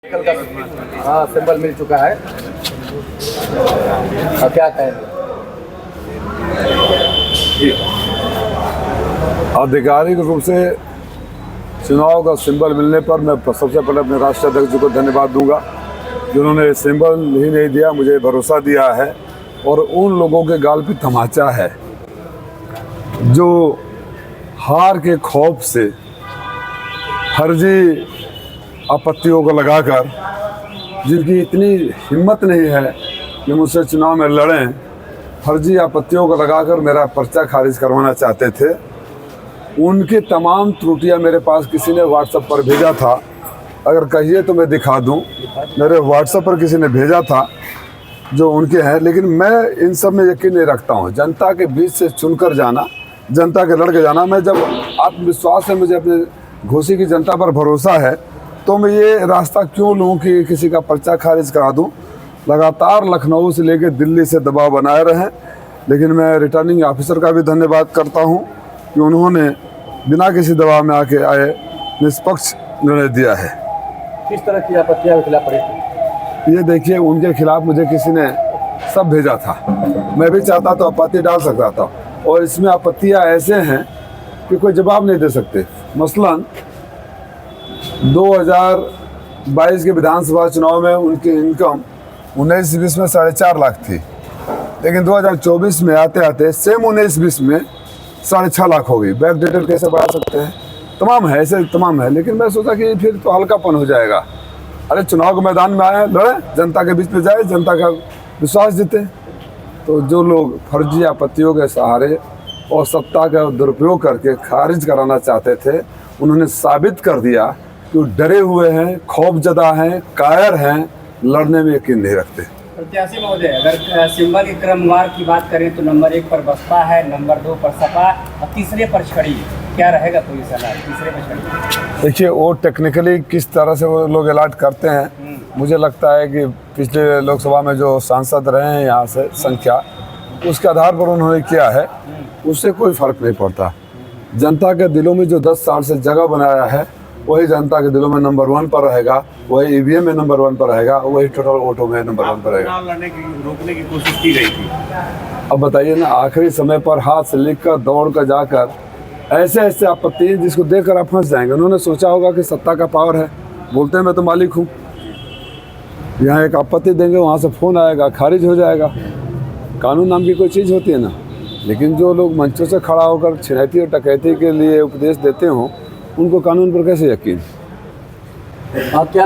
हाँ, सिंबल मिल चुका है। अब क्या कहेंगे? आधिकारिक रूप से चुनाव का सिंबल मिलने पर मैं सबसे पहले अपने राष्ट्रीय अध्यक्ष जी को धन्यवाद दूंगा, जिन्होंने सिंबल ही नहीं दिया, मुझे भरोसा दिया है। और उन लोगों के गाल पे तमाचा है जो हार के खौफ से फर्जी आपत्तियों को लगाकर, जिनकी इतनी हिम्मत नहीं है कि मुझसे चुनाव में लड़ें, फर्जी आपत्तियों को लगाकर मेरा पर्चा खारिज करवाना चाहते थे। उनकी तमाम त्रुटियां मेरे पास किसी ने व्हाट्सएप पर भेजा था, अगर कहिए तो मैं दिखा दूं। मेरे व्हाट्सएप पर किसी ने भेजा था जो उनके हैं, लेकिन मैं इन सब में यकीन नहीं रखता हूं। जनता के बीच से चुनकर जाना, जनता के लड़के जाना, मैं जब आत्मविश्वास है, मुझे अपने घोसी की जनता पर भरोसा है, तो मैं ये रास्ता क्यों लूँ कि किसी का पर्चा खारिज करा दूँ। लगातार लखनऊ से लेकर दिल्ली से दबाव बनाए रहे, लेकिन मैं रिटर्निंग ऑफिसर का भी धन्यवाद करता हूँ कि उन्होंने बिना किसी दबाव में आके आए निष्पक्ष निर्णय दिया है। किस तरह की आपत्तियां के खिलाफ पड़ी? ये देखिए, उनके खिलाफ मुझे किसी ने सब भेजा था, मैं भी चाहता तो आपत्ति डाल सकता था, और इसमें आपत्तियां ऐसे हैं कि कोई जवाब नहीं दे सकते। मसलन 2022 के विधानसभा चुनाव में उनकी इनकम 19-20 में 4.5 लाख थी, लेकिन 2024 में आते आते सेम 19-20 में 6.5 लाख हो गई। बैक डेटेड कैसे बढ़ा सकते हैं? तमाम है, ऐसे तमाम है। लेकिन मैं सोचा कि फिर तो हल्कापन हो जाएगा। अरे चुनाव के मैदान में आए, लड़े, जनता के बीच में जाए, जनता का विश्वास जीते। तो जो लोग फर्जी आपत्तियों के सहारे और सत्ता का दुरुपयोग करके खारिज कराना चाहते थे, उन्होंने साबित कर दिया कि वो डरे हुए हैं, खौफजदा हैं, कायर हैं, लड़ने में यकीन नहीं रखते। प्रत्याशी महोदय, अगर सिंबल के क्रमवार की बात करें तो नंबर 1 पर बसपा है, नंबर 2 पर सपा और तीसरे पर छड़ी, क्या रहेगा पोजीशन तीसरे पर छड़ी? देखिए, वो टेक्निकली किस तरह से वो लोग अलॉट करते हैं, मुझे लगता है कि पिछले लोकसभा में जो सांसद रहे हैं यहाँ से संख्या, उसके आधार पर उन्होंने किया है, उससे कोई फर्क नहीं पड़ता। जनता के दिलों में जो 10 साल से जगह बनाया है, वही जनता के दिलों में नंबर 1 पर रहेगा, वही ईवीएम में नंबर 1 पर रहेगा, वही टोटल वोटों में नंबर 1 पर रहेगा। रोकने की कोशिश की गई थी। अब बताइए ना, आखिरी समय पर हाथ से लिख कर, दौड़ कर जाकर, ऐसे ऐसे आपत्ति जिसको देखकर आप फंस जाएंगे। उन्होंने सोचा होगा कि सत्ता का पावर है, बोलते हैं मैं तो मालिक हूँ, यहाँ एक आपत्ति देंगे, वहाँ से फ़ोन आएगा, खारिज हो जाएगा। कानून नाम की कोई चीज़ होती है ना। लेकिन जो लोग मंचों से खड़ा होकर छिनैती और डकैती के लिए उपदेश देते हों, उनको कानून पर कैसे यकीन? आप क्या